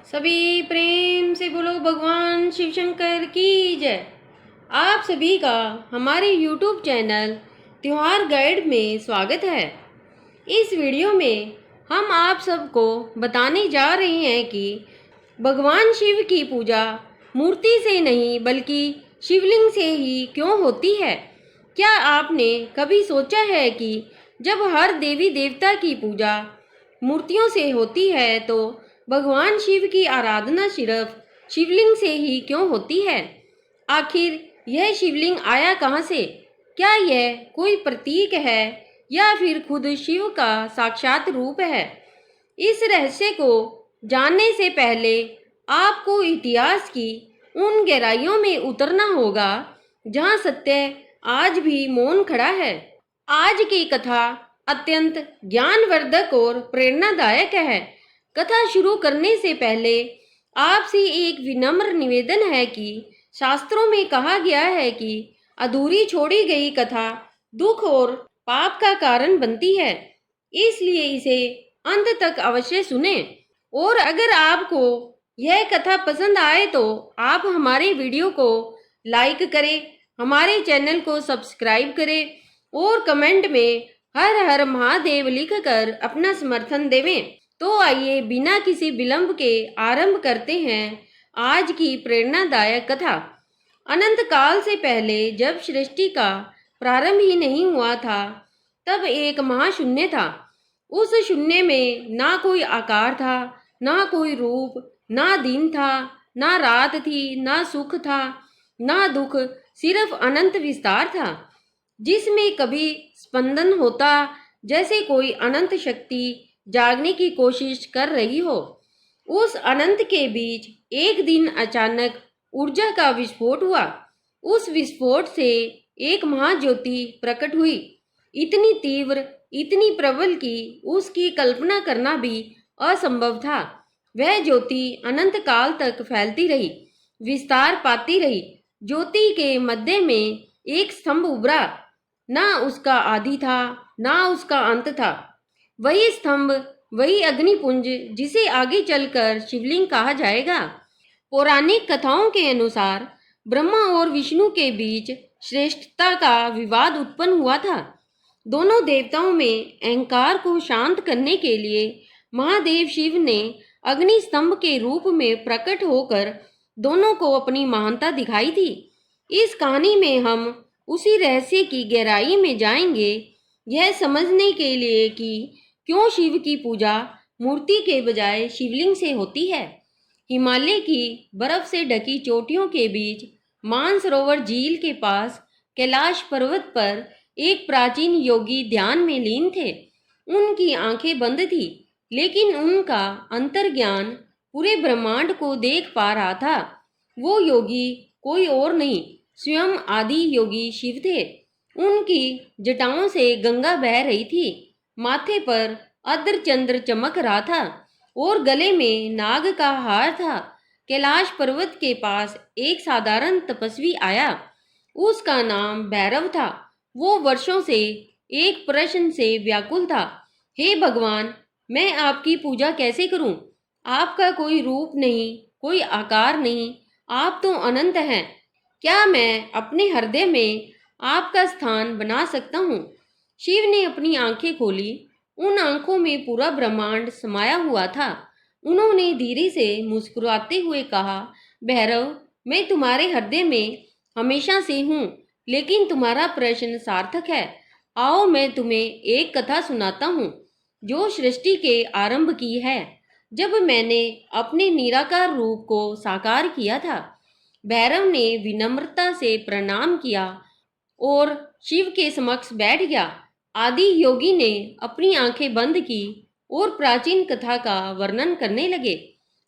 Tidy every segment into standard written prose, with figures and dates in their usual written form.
सभी प्रेम से बोलो भगवान शिव शंकर की जय। आप सभी का हमारे YouTube चैनल त्योहार गाइड में स्वागत है। इस वीडियो में हम आप सबको बताने जा रहे हैं कि भगवान शिव की पूजा मूर्ति से नहीं बल्कि शिवलिंग से ही क्यों होती है। क्या आपने कभी सोचा है कि जब हर देवी देवता की पूजा मूर्तियों से होती है तो भगवान शिव की आराधना सिर्फ शिवलिंग से ही क्यों होती है। आखिर यह शिवलिंग आया कहाँ से? क्या यह कोई प्रतीक है या फिर खुद शिव का साक्षात रूप है? इस रहस्य को जानने से पहले आपको इतिहास की उन गहराइयों में उतरना होगा जहाँ सत्य आज भी मौन खड़ा है। आज की कथा अत्यंत ज्ञानवर्धक और प्रेरणादायक है। कथा शुरू करने से पहले आपसे एक विनम्र निवेदन है कि शास्त्रों में कहा गया है कि अधूरी छोड़ी गई कथा दुख और पाप का कारण बनती है, इसलिए इसे अंत तक अवश्य सुने। और अगर आपको यह कथा पसंद आए तो आप हमारे वीडियो को लाइक करें, हमारे चैनल को सब्सक्राइब करें और कमेंट में हर हर महादेव लिखकर अपना समर्थन देवें। तो आइए बिना किसी विलंब के आरंभ करते हैं आज की प्रेरणादायक कथा। अनंत काल से पहले जब सृष्टि का प्रारंभ ही नहीं हुआ था तब एक महाशून्य था। उस शून्य में ना कोई आकार था, ना कोई रूप, ना दिन था, ना रात थी, ना सुख था, ना दुख, सिर्फ अनंत विस्तार था जिसमें कभी स्पंदन होता, जैसे कोई अनंत शक्ति जागने की कोशिश कर रही हो। उस अनंत के बीच एक दिन अचानक ऊर्जा का विस्फोट हुआ। उस विस्फोट से एक महाज्योति प्रकट हुई, इतनी तीव्र, इतनी प्रबल कि उसकी कल्पना करना भी असंभव था। वह ज्योति अनंत काल तक फैलती रही, विस्तार पाती रही। ज्योति के मध्य में एक स्तंभ उभरा, ना उसका आदि था, ना उसका अंत था। वही स्तंभ, वही अग्निपुंज जिसे आगे चलकर शिवलिंग कहा जाएगा। पौराणिक कथाओं के अनुसार ब्रह्मा और विष्णु के बीच श्रेष्ठता का विवाद उत्पन्न हुआ था। दोनों देवताओं में अहंकार को शांत करने के लिए महादेव शिव ने अग्नि स्तंभ के रूप में प्रकट होकर दोनों को अपनी महानता दिखाई थी। इस कहानी में हम उसी रहस्य की गहराई में जाएंगे, यह समझने के लिए कि क्यों शिव की पूजा मूर्ति के बजाय शिवलिंग से होती है। हिमालय की बर्फ से ढकी चोटियों के बीच मानसरोवर झील के पास कैलाश पर्वत पर एक प्राचीन योगी ध्यान में लीन थे। उनकी आंखें बंद थी, लेकिन उनका अंतर्ज्ञान पूरे ब्रह्मांड को देख पा रहा था। वो योगी कोई और नहीं, स्वयं आदि योगी शिव थे। उनकी जटाओं से गंगा बह रही थी, माथे पर अर्धचंद्र चमक रहा था और गले में नाग का हार था। कैलाश पर्वत के पास एक साधारण तपस्वी आया, उसका नाम भैरव था। वो वर्षों से एक प्रश्न से व्याकुल था, हे भगवान, मैं आपकी पूजा कैसे करूं? आपका कोई रूप नहीं, कोई आकार नहीं, आप तो अनंत हैं। क्या मैं अपने हृदय में आपका स्थान बना सकता हूँ? शिव ने अपनी आंखें खोली। उन आंखों में पूरा ब्रह्मांड समाया हुआ था। उन्होंने धीरे से मुस्कुराते हुए कहा, भैरव, मैं तुम्हारे हृदय में हमेशा से हूँ, लेकिन तुम्हारा प्रश्न सार्थक है। आओ मैं तुम्हें एक कथा सुनाता हूँ जो सृष्टि के आरंभ की है, जब मैंने अपने निराकार रूप को साकार किया था। भैरव ने विनम्रता से प्रणाम किया और शिव के समक्ष बैठ गया। आदि योगी ने अपनी आंखें बंद की और प्राचीन कथा का वर्णन करने लगे।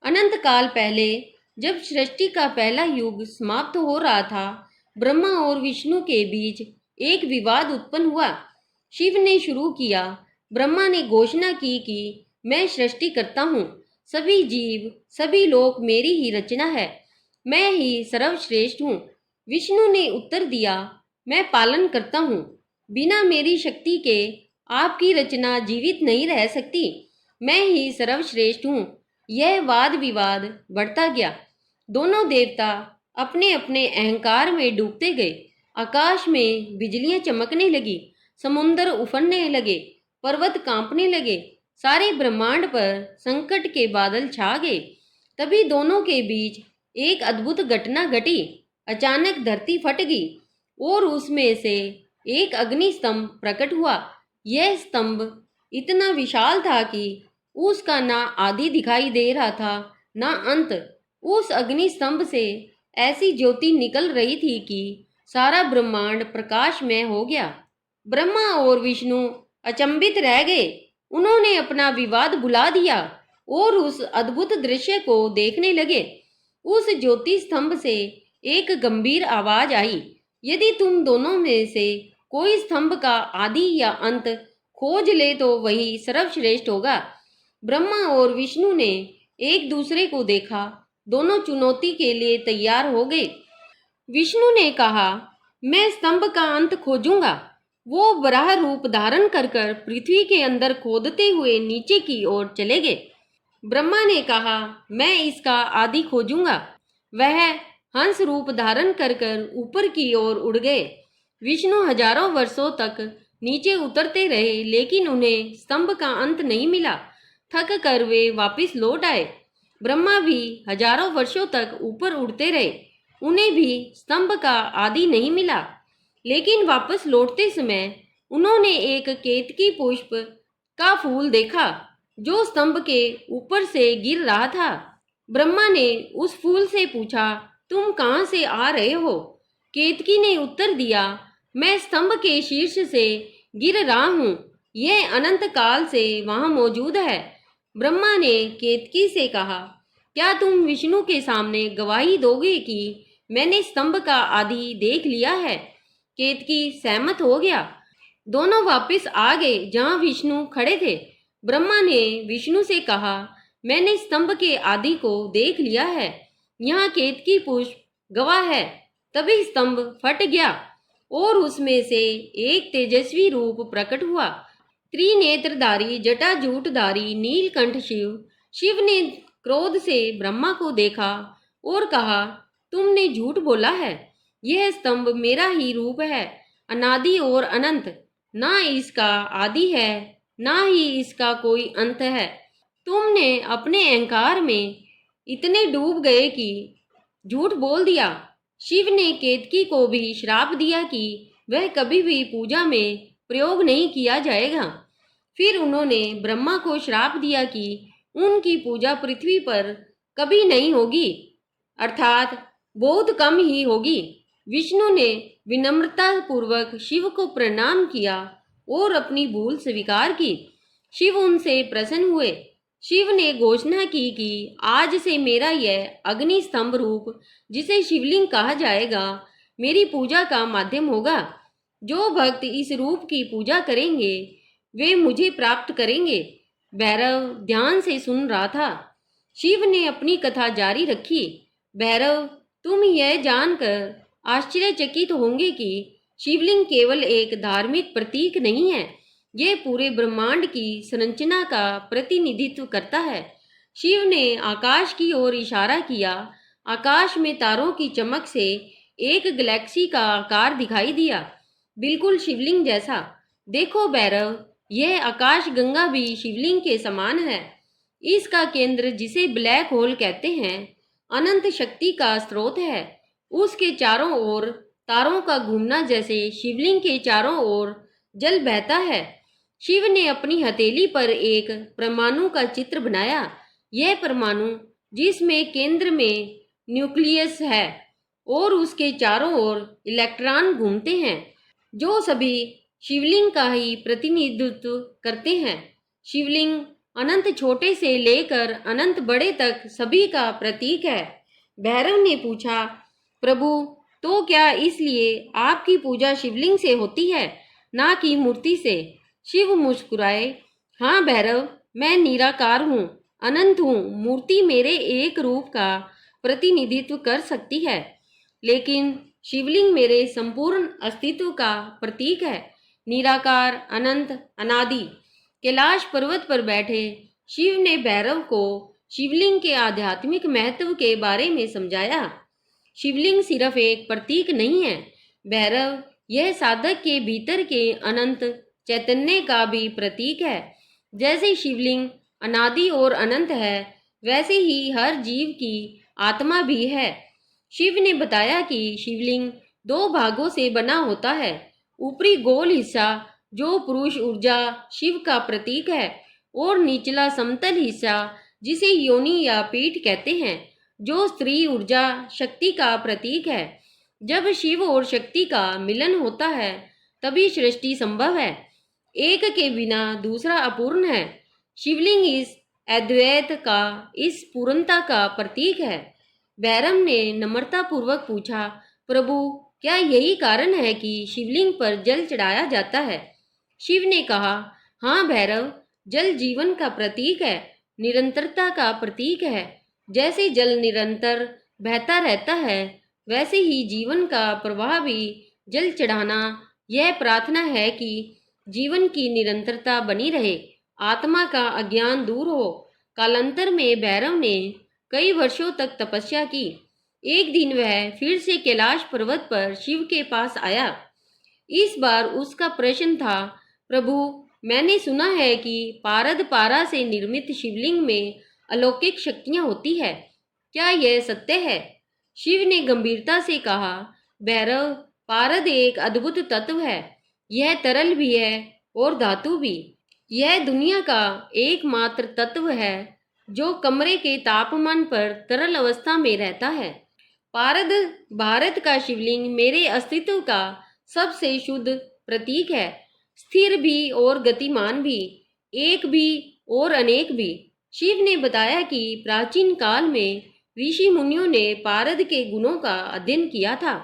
अनंत काल पहले जब सृष्टि का पहला युग समाप्त हो रहा था, ब्रह्मा और विष्णु के बीच एक विवाद उत्पन्न हुआ। शिव ने शुरू किया। ब्रह्मा ने घोषणा की कि मैं सृष्टि करता हूँ, सभी जीव, सभी लोक मेरी ही रचना है, मैं ही सर्वश्रेष्ठ हूँ। विष्णु ने उत्तर दिया, मैं पालन करता हूँ, बिना मेरी शक्ति के आपकी रचना जीवित नहीं रह सकती, मैं ही सर्वश्रेष्ठ हूँ। यह वाद विवाद बढ़ता गया। दोनों देवता अपने अपने अहंकार में डूबते गए। आकाश में बिजलियां चमकने लगी, समुंदर उफरने लगे, पर्वत कांपने लगे, सारे ब्रह्मांड पर संकट के बादल छा गए। तभी दोनों के बीच एक अद्भुत घटना घटी। अचानक धरती फट गई और उसमें से एक अग्नि स्तंभ प्रकट हुआ। यह स्तंभ इतना विशाल था कि उसका ना आदि दिखाई दे रहा था ना अंत। उस अग्नि स्तंभ से ऐसी ज्योति निकल रही थी कि सारा ब्रह्मांड प्रकाशमय हो गया। ब्रह्मा और विष्णु अचंभित रह गए। उन्होंने अपना विवाद भुला दिया और उस अद्भुत दृश्य को देखने लगे। उस ज्योति स्तंभ से एक गंभीर आवाज आई, यदि तुम दोनों में से कोई स्तंभ का आदि या अंत खोज ले तो वही सर्वश्रेष्ठ होगा। ब्रह्मा और विष्णु ने एक दूसरे को देखा। दोनों चुनौती के लिए तैयार हो गए। विष्णु ने कहा, मैं स्तंभ का अंत खोजूंगा। वो वराह रूप धारण कर पृथ्वी के अंदर खोदते हुए नीचे की ओर चले गए। ब्रह्मा ने कहा, मैं इसका आदि खोजूंगा। वह हंस रूप धारण कर ऊपर की ओर उड़ गए। विष्णु हजारों वर्षों तक नीचे उतरते रहे, लेकिन उन्हें स्तंभ का अंत नहीं मिला। थक कर वे वापस लौट आए। ब्रह्मा भी हजारों वर्षों तक ऊपर उड़ते रहे, उन्हें भी स्तंभ का आदि नहीं मिला। लेकिन वापस लौटते समय उन्होंने एक केतकी पुष्प का फूल देखा जो स्तंभ के ऊपर से गिर रहा था। ब्रह्मा ने उस फूल से पूछा, तुम कहाँ से आ रहे हो? केतकी ने उत्तर दिया, मैं स्तंभ के शीर्ष से गिर रहा हूँ। यह अनंत काल से वहाँ मौजूद है। ब्रह्मा ने केतकी से कहा, क्या तुम विष्णु के सामने गवाही दोगे कि मैंने स्तंभ का आदि देख लिया है? केतकी सहमत हो गया। दोनों वापस आ गए जहाँ विष्णु खड़े थे। ब्रह्मा ने विष्णु से कहा, मैंने स्तंभ के आदि को देख लिया है। यहाँ केतकी पुष्प गवाह है। तभी स्तंभ फट गया और उसमें से एक तेजस्वी रूप प्रकट हुआ। त्रिनेत्रधारी जटाजूटधारी नीलकंठ शिव। शिव ने क्रोध से ब्रह्मा को देखा और कहा, तुमने झूठ बोला है। यह स्तंभ मेरा ही रूप है, अनादि और अनंत। ना इसका आदि है, ना ही इसका कोई अंत है। तुमने अपने अहंकार में इतने डूब गए कि झूठ बोल दिया। शिव ने केतकी को भी श्राप दिया कि वह कभी भी पूजा में प्रयोग नहीं किया जाएगा। फिर उन्होंने ब्रह्मा को श्राप दिया कि उनकी पूजा पृथ्वी पर कभी नहीं होगी, अर्थात बहुत कम ही होगी। विष्णु ने विनम्रता पूर्वक शिव को प्रणाम किया और अपनी भूल स्वीकार की। शिव उनसे प्रसन्न हुए। शिव ने घोषणा की कि आज से मेरा यह अग्नि स्तंभ रूप, जिसे शिवलिंग कहा जाएगा, मेरी पूजा का माध्यम होगा। जो भक्त इस रूप की पूजा करेंगे वे मुझे प्राप्त करेंगे। भैरव ध्यान से सुन रहा था। शिव ने अपनी कथा जारी रखी। भैरव, तुम यह जानकर आश्चर्यचकित होंगे कि शिवलिंग केवल एक धार्मिक प्रतीक नहीं है, यह पूरे ब्रह्मांड की संरचना का प्रतिनिधित्व करता है। शिव ने आकाश की ओर इशारा किया। आकाश में तारों की चमक से एक गैलेक्सी का आकार दिखाई दिया, बिल्कुल शिवलिंग जैसा। देखो भैरव, यह आकाश गंगा भी शिवलिंग के समान है। इसका केंद्र, जिसे ब्लैक होल कहते हैं, अनंत शक्ति का स्रोत है। उसके चारों ओर तारों का घूमना जैसे शिवलिंग के चारों ओर जल बहता है। शिव ने अपनी हथेली पर एक परमाणु का चित्र बनाया। यह परमाणु, जिसमें केंद्र में न्यूक्लियस है और उसके चारों ओर इलेक्ट्रॉन घूमते हैं, जो सभी शिवलिंग का ही प्रतिनिधित्व करते हैं। शिवलिंग अनंत छोटे से लेकर अनंत बड़े तक सभी का प्रतीक है। भैरव ने पूछा, प्रभु, तो क्या इसलिए आपकी पूजा शिवलिंग से होती है, ना कि मूर्ति से? शिव मुस्कुराए, हाँ भैरव, मैं निराकार हूँ, अनंत हूँ। मूर्ति मेरे एक रूप का प्रतिनिधित्व कर सकती है, लेकिन शिवलिंग मेरे संपूर्ण अस्तित्व का प्रतीक है। निराकार, अनंत, अनादि। कैलाश पर्वत पर बैठे शिव ने भैरव को शिवलिंग के आध्यात्मिक महत्व के बारे में समझाया। शिवलिंग सिर्फ एक प्रतीक नहीं है भैरव, यह साधक के भीतर के अनंत चैतन्य का भी प्रतीक है। जैसे शिवलिंग अनादि और अनंत है, वैसे ही हर जीव की आत्मा भी है। शिव ने बताया कि शिवलिंग दो भागों से बना होता है। ऊपरी गोल हिस्सा जो पुरुष ऊर्जा शिव का प्रतीक है, और निचला समतल हिस्सा जिसे योनि या पीठ कहते हैं, जो स्त्री ऊर्जा शक्ति का प्रतीक है। जब शिव और शक्ति का मिलन होता है तभी सृष्टि संभव है। एक के बिना दूसरा अपूर्ण है। शिवलिंग इस अद्वैत का, इस पूर्णता का प्रतीक है। भैरव ने नम्रता पूर्वक पूछा, प्रभु क्या यही कारण है कि शिवलिंग पर जल चढ़ाया जाता है? शिव ने कहा, हाँ भैरव, जल जीवन का प्रतीक है, निरंतरता का प्रतीक है। जैसे जल निरंतर बहता रहता है, वैसे ही जीवन का प्रवाह भी। जल चढ़ाना यह प्रार्थना है कि जीवन की निरंतरता बनी रहे, आत्मा का अज्ञान दूर हो। कालांतर में भैरव ने कई वर्षों तक तपस्या की। एक दिन वह फिर से कैलाश पर्वत पर शिव के पास आया। इस बार उसका प्रश्न था, प्रभु मैंने सुना है कि पारद पारा से निर्मित शिवलिंग में अलौकिक शक्तियां होती है, क्या यह सत्य है? शिव ने गंभीरता से कहा, भैरव, पारद एक अद्भुत तत्व है। यह तरल भी है और धातु भी। यह दुनिया का एकमात्र तत्व है जो कमरे के तापमान पर तरल अवस्था में रहता है। पारद भारत का शिवलिंग मेरे अस्तित्व का सबसे शुद्ध प्रतीक है, स्थिर भी और गतिमान भी, एक भी और अनेक भी। शिव ने बताया कि प्राचीन काल में ऋषि मुनियों ने पारद के गुणों का अध्ययन किया था।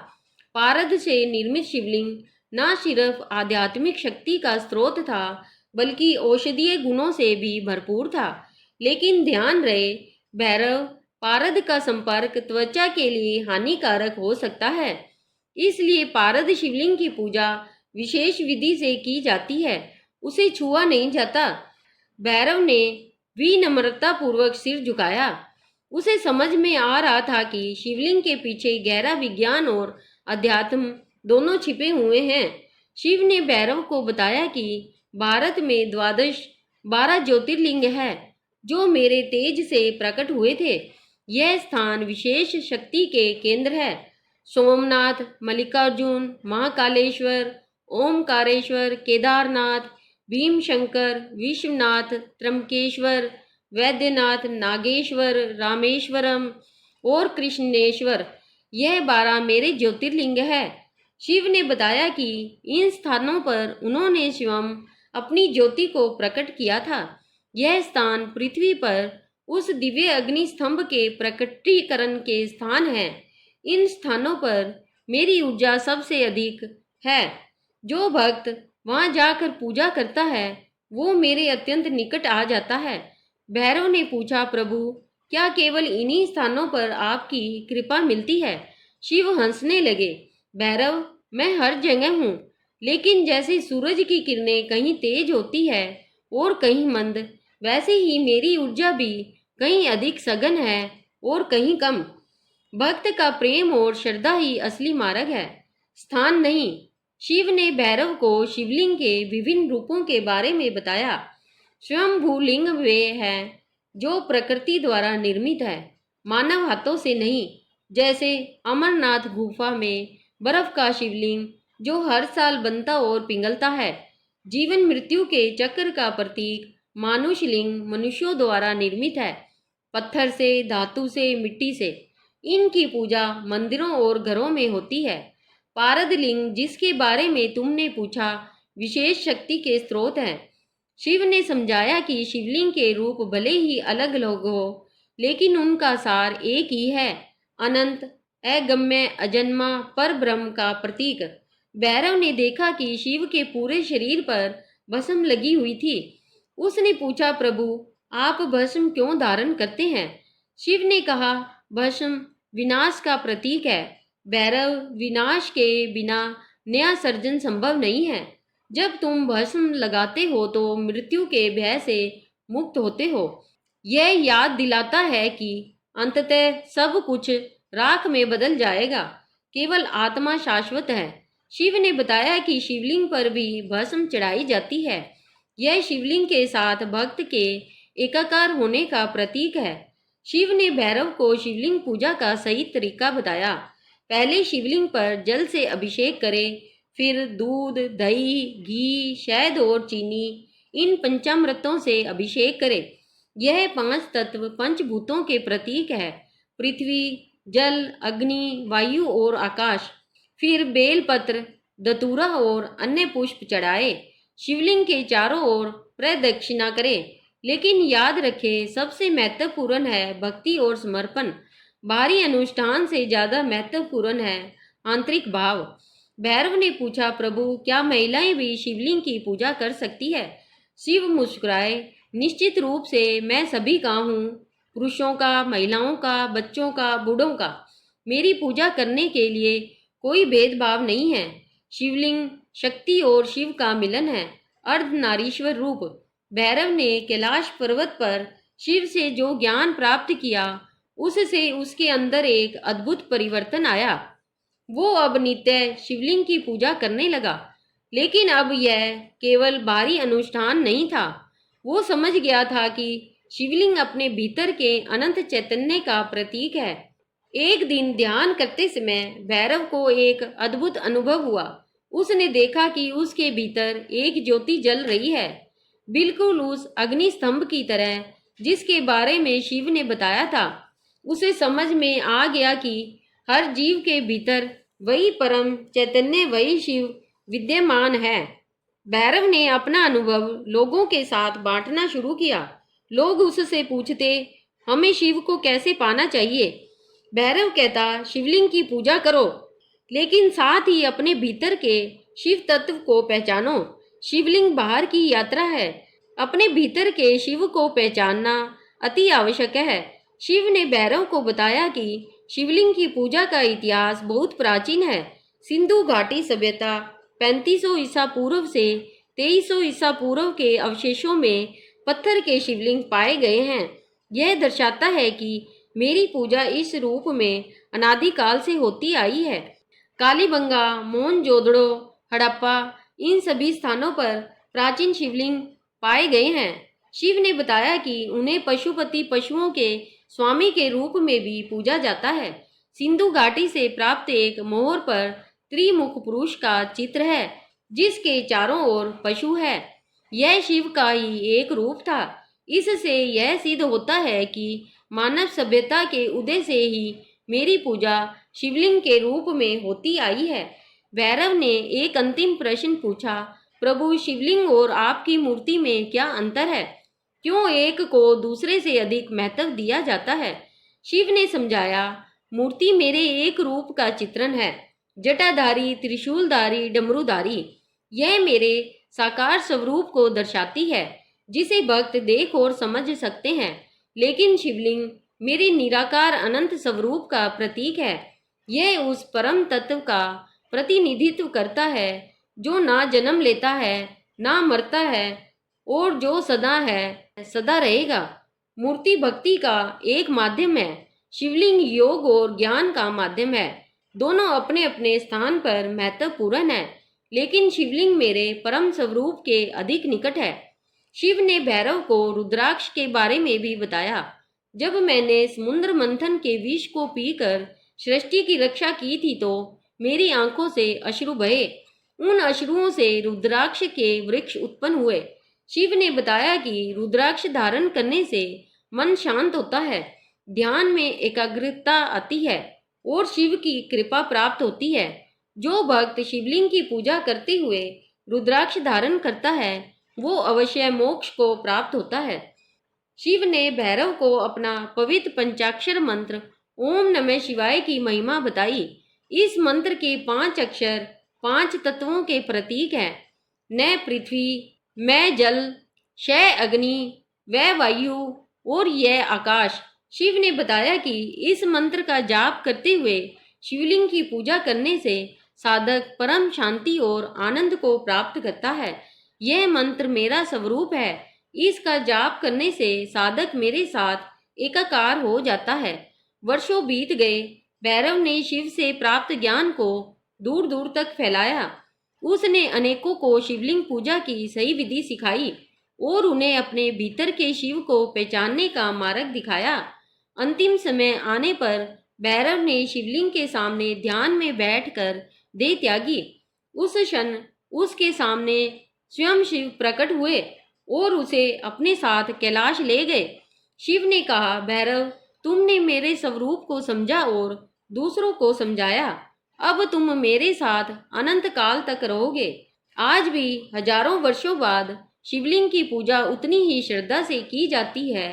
पारद से निर्मित शिवलिंग न सिर्फ आध्यात्मिक शक्ति का स्रोत था, बल्कि औषधीय गुणों से भी भरपूर था। लेकिन ध्यान रहे भैरव, पारद का संपर्क त्वचा के लिए हानिकारक हो सकता है, इसलिए पारद शिवलिंग की पूजा विशेष विधि से की जाती है, उसे छुआ नहीं जाता। भैरव ने विनम्रता पूर्वक सिर झुकाया। उसे समझ में आ रहा था कि शिवलिंग के पीछे गहरा विज्ञान और अध्यात्म दोनों छिपे हुए हैं। शिव ने भैरव को बताया कि भारत में 12 ज्योतिर्लिंग है जो मेरे तेज से प्रकट हुए थे। यह स्थान विशेष शक्ति के केंद्र है। सोमनाथ, मल्लिकार्जुन, महाकालेश्वर, ओमकारेश्वर, केदारनाथ, भीमशंकर, विश्वनाथ, त्र्यंबकेश्वर, वैद्यनाथ, नागेश्वर, रामेश्वरम और कृष्णेश्वर, यह 12 मेरे ज्योतिर्लिंग है। शिव ने बताया कि इन स्थानों पर उन्होंने स्वयं अपनी ज्योति को प्रकट किया था। यह स्थान पृथ्वी पर उस दिव्य अग्नि स्तंभ के प्रकटीकरण के स्थान है। इन स्थानों पर मेरी ऊर्जा सबसे अधिक है। जो भक्त वहां जाकर पूजा करता है वो मेरे अत्यंत निकट आ जाता है। भैरव ने पूछा, प्रभु क्या केवल इन्हीं स्थानों पर आपकी कृपा मिलती है? शिव हंसने लगे, भैरव मैं हर जगह हूँ, लेकिन जैसे सूरज की किरणें कहीं तेज होती है और कहीं मंद, वैसे ही मेरी ऊर्जा भी कहीं अधिक सघन है और कहीं कम। भक्त का प्रेम और श्रद्धा ही असली मार्ग है, स्थान नहीं। शिव ने भैरव को शिवलिंग के विभिन्न रूपों के बारे में बताया। स्वयंभू लिंग वे हैं जो प्रकृति द्वारा निर्मित है, मानव हाथों से नहीं। जैसे अमरनाथ गुफा में बर्फ का शिवलिंग जो हर साल बनता और पिघलता है। जीवन मृत्यु के चक्र का प्रतीक मानुष लिंग मनुष्यों द्वारा निर्मित है, पत्थर से, धातु से, मिट्टी से। इनकी पूजा मंदिरों और घरों में होती है। पारद लिंग जिसके बारे में तुमने पूछा, विशेष शक्ति के स्रोत हैं। शिव ने समझाया कि शिवलिंग के रूप भले ही अलग अलग हो, लेकिन उनका सार एक ही है, अनंत, अगम्य, अजन्मा पर ब्रह्म का प्रतीक। भैरव ने देखा कि शिव के पूरे शरीर पर भस्म लगी हुई थी। उसने पूछा, प्रभु आप भस्म क्यों धारण करते हैं? शिव ने कहा, भस्म विनाश का प्रतीक है भैरव, विनाश के बिना नया सर्जन संभव नहीं है। जब तुम भस्म लगाते हो तो मृत्यु के भय से मुक्त होते हो। यह याद दिलाता है कि अंततः सब कुछ राख में बदल जाएगा, केवल आत्मा शाश्वत है। शिव ने बताया कि शिवलिंग पर भी भस्म चढ़ाई जाती है। यह शिवलिंग के साथ भक्त के एकाकार होने का प्रतीक है। शिव ने भैरव को शिवलिंग पूजा का सही तरीका बताया। पहले शिवलिंग पर जल से अभिषेक करें, फिर दूध, दही, घी, शहद और चीनी, इन पंचामृतों से अभिषेक करें। यह 5 तत्व पंचभूतों के प्रतीक है, पृथ्वी, जल, अग्नि, वायु और आकाश। फिर बेलपत्र, दतूरा और अन्य पुष्प चढ़ाए। शिवलिंग के चारों ओर प्रदक्षिणा करें। लेकिन याद रखें, सबसे महत्वपूर्ण है भक्ति और समर्पण। बाहरी अनुष्ठान से ज्यादा महत्वपूर्ण है आंतरिक भाव। भैरव ने पूछा, प्रभु क्या महिलाएं भी शिवलिंग की पूजा कर सकती है? शिव मुस्कुराए, निश्चित रूप से, मैं सभी का हूँ, पुरुषों का, महिलाओं का, बच्चों का, बूढ़ों का। मेरी पूजा करने के लिए कोई भेदभाव नहीं है। शिवलिंग शक्ति और शिव का मिलन है, अर्धनारीश्वर रूप। भैरव ने कैलाश पर्वत पर शिव से जो ज्ञान प्राप्त किया, उससे उसके अंदर एक अद्भुत परिवर्तन आया। वो अब नित्य शिवलिंग की पूजा करने लगा। लेकिन अब यह केवल बाहरी अनुष्ठान नहीं था। वो समझ गया था कि शिवलिंग अपने भीतर के अनंत चैतन्य का प्रतीक है। एक दिन ध्यान करते समय भैरव को एक अद्भुत अनुभव हुआ। उसने देखा कि उसके भीतर एक ज्योति जल रही है, बिल्कुल उस अग्नि स्तंभ की तरह जिसके बारे में शिव ने बताया था। उसे समझ में आ गया कि हर जीव के भीतर वही परम चैतन्य, वही शिव विद्यमान है। भैरव ने अपना अनुभव लोगों के साथ बांटना शुरू किया। लोग उससे पूछते, हमें शिव को कैसे पाना चाहिए? भैरव कहता, शिवलिंग की पूजा करो, लेकिन साथ ही अपने भीतर के शिव तत्व को पहचानो। शिवलिंग बाहर की यात्रा है, अपने भीतर के शिव को पहचानना अति आवश्यक है। शिव ने भैरव को बताया कि शिवलिंग की पूजा का इतिहास बहुत प्राचीन है। सिंधु घाटी सभ्यता 3500 ईसा पूर्व से 2300 ईसा पूर्व के अवशेषों में पत्थर के शिवलिंग पाए गए हैं। यह दर्शाता है कि मेरी पूजा इस रूप में अनादिकाल से होती आई है। कालीबंगा, मोहनजोदड़ो, हड़प्पा, इन सभी स्थानों पर प्राचीन शिवलिंग पाए गए हैं। शिव ने बताया कि उन्हें पशुपति, पशुओं के स्वामी के रूप में भी पूजा जाता है। सिंधु घाटी से प्राप्त एक मोहर पर त्रिमुख पुरुष का चित्र है, जिसके चारों ओर पशु है। यह शिव का ही एक रूप था। इससे यह सिद्ध होता है कि मानव सभ्यता के उदय से ही मेरी पूजा शिवलिंग के रूप में होती आई है। भैरव ने एक अंतिम प्रश्न पूछा, प्रभु शिवलिंग और आपकी मूर्ति में क्या अंतर है? क्यों एक को दूसरे से अधिक महत्व दिया जाता है? शिव ने समझाया, मूर्ति मेरे एक रूप का चित्रण है, जटाधारी, त्रिशूलधारी, डमरूधारी। यह मेरे साकार स्वरूप को दर्शाती है, जिसे भक्त देख और समझ सकते हैं। लेकिन शिवलिंग मेरे निराकार अनंत स्वरूप का प्रतीक है। यह उस परम तत्व का प्रतिनिधित्व करता है जो ना जन्म लेता है, ना मरता है और जो सदा है, सदा रहेगा। मूर्ति भक्ति का एक माध्यम है, शिवलिंग योग और ज्ञान का माध्यम है। दोनों अपने अपने स्थान पर महत्वपूर्ण है, लेकिन शिवलिंग मेरे परम स्वरूप के अधिक निकट है। शिव ने भैरव को रुद्राक्ष के बारे में भी बताया। जब मैंने समुद्र मंथन के विष को पीकर सृष्टि की रक्षा की थी, तो मेरी आंखों से अश्रु बहे। उन अश्रुओं से रुद्राक्ष के वृक्ष उत्पन्न हुए। शिव ने बताया कि रुद्राक्ष धारण करने से मन शांत होता है, ध्यान में एकाग्रता आती है और शिव की कृपा प्राप्त होती है। जो भक्त शिवलिंग की पूजा करते हुए रुद्राक्ष धारण करता है, वो अवश्य मोक्ष को प्राप्त होता है। शिव ने भैरव को अपना पवित्र पंचाक्षर मंत्र ओम नमः शिवाय की महिमा बताई। इस मंत्र के 5 अक्षर 5 तत्वों के प्रतीक हैं। न पृथ्वी, मैं जल, श अग्नि, व वायु और यह आकाश। शिव ने बताया कि इस मंत्र का जाप करते हुए शिवलिंग की पूजा करने से साधक परम शांति और आनंद को प्राप्त करता है। यह मंत्र मेरा स्वरूप है, इसका जाप करने से साधक मेरे साथ एकाकार हो जाता है। वर्षों बीत गए। भैरव ने शिव से प्राप्त ज्ञान को दूर दूर तक फैलाया। उसने अनेकों को शिवलिंग पूजा की सही विधि सिखाई और उन्हें अपने भीतर के शिव को पहचानने का मार्ग दिखाया। अंतिम समय आने पर भैरव ने शिवलिंग के सामने ध्यान में बैठकर देह त्यागी। उस क्षण उसके सामने स्वयं शिव प्रकट हुए और उसे अपने साथ कैलाश ले गए। शिव ने कहा, भैरव, तुमने मेरे स्वरूप को समझा और दूसरों को समझाया। अब तुम मेरे साथ अनंत काल तक रहोगे। आज भी हजारों वर्षों बाद शिवलिंग की पूजा उतनी ही श्रद्धा से की जाती है।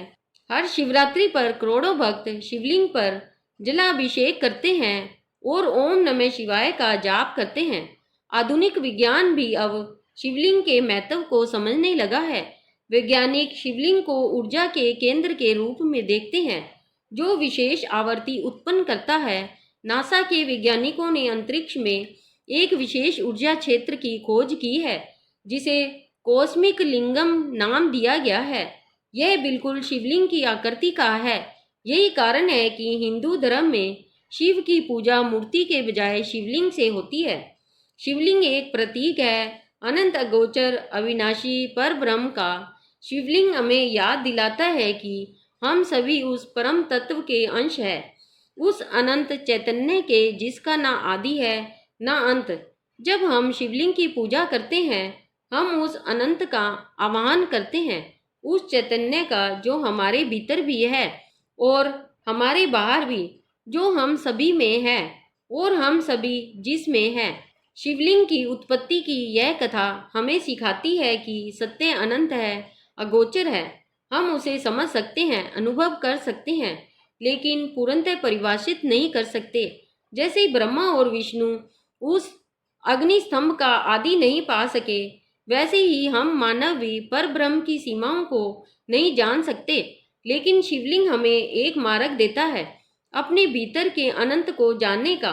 हर शिवरात्रि पर करोड़ों भक्त शिवलिंग पर जलाभिषेक करते हैं और ओम नमः शिवाय का जाप करते हैं। आधुनिक विज्ञान भी अब शिवलिंग के महत्व को समझने लगा है। वैज्ञानिक शिवलिंग को ऊर्जा के केंद्र के रूप में देखते हैं जो विशेष आवर्ती उत्पन्न करता है। नासा के वैज्ञानिकों ने अंतरिक्ष में एक विशेष ऊर्जा क्षेत्र की खोज की है जिसे कॉस्मिक लिंगम नाम दिया गया है। यह बिल्कुल शिवलिंग की आकृति का है। यही कारण है कि हिंदू धर्म में शिव की पूजा मूर्ति के बजाय शिवलिंग से होती है। शिवलिंग एक प्रतीक है अनंत अगोचर अविनाशी पर ब्रह्म का। शिवलिंग हमें याद दिलाता है कि हम सभी उस परम तत्व के अंश हैं, उस अनंत चैतन्य के जिसका ना आदि है ना अंत। जब हम शिवलिंग की पूजा करते हैं हम उस अनंत का आवाहन करते हैं, उस चैतन्य का जो हमारे भीतर भी है और हमारे बाहर भी, जो हम सभी में है और हम सभी जिसमें हैं। शिवलिंग की उत्पत्ति की यह कथा हमें सिखाती है कि सत्य अनंत है, अगोचर है। हम उसे समझ सकते हैं, अनुभव कर सकते हैं, लेकिन पूर्णतः परिभाषित नहीं कर सकते। जैसे ब्रह्मा और विष्णु उस अग्नि स्तंभ का आदि नहीं पा सके, वैसे ही हम मानव भी पर ब्रह्म की सीमाओं को नहीं जान सकते। लेकिन शिवलिंग हमें एक मार्ग देता है अपने भीतर के अनंत को जानने का,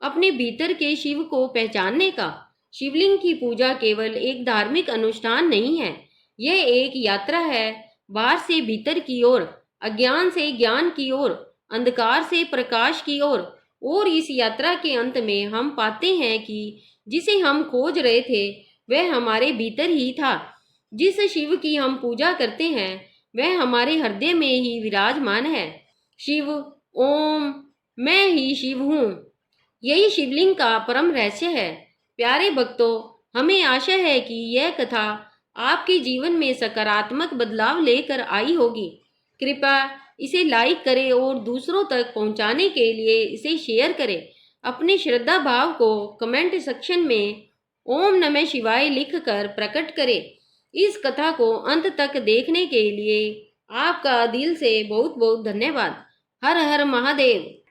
अपने भीतर के शिव को पहचानने का। शिवलिंग की पूजा केवल एक धार्मिक अनुष्ठान नहीं है, यह एक यात्रा है बाहर से भीतर की ओर, अज्ञान से ज्ञान की ओर, अंधकार से प्रकाश की ओर। और इस यात्रा के अंत में हम पाते हैं कि जिसे हम खोज रहे थे वह हमारे भीतर ही था। जिस शिव की हम पूजा करते हैं वह हमारे हृदय में ही विराजमान है। शिव ओम, मैं ही शिव हूँ, यही शिवलिंग का परम रहस्य है। प्यारे भक्तों, हमें आशा है कि यह कथा आपके जीवन में सकारात्मक बदलाव लेकर आई होगी। कृपया इसे लाइक करें और दूसरों तक पहुंचाने के लिए इसे शेयर करें। अपने श्रद्धा भाव को कमेंट सेक्शन में ओम नमः शिवाय लिखकर प्रकट करें। इस कथा को अंत तक देखने के लिए आपका दिल से बहुत बहुत धन्यवाद। हर हर महादेव।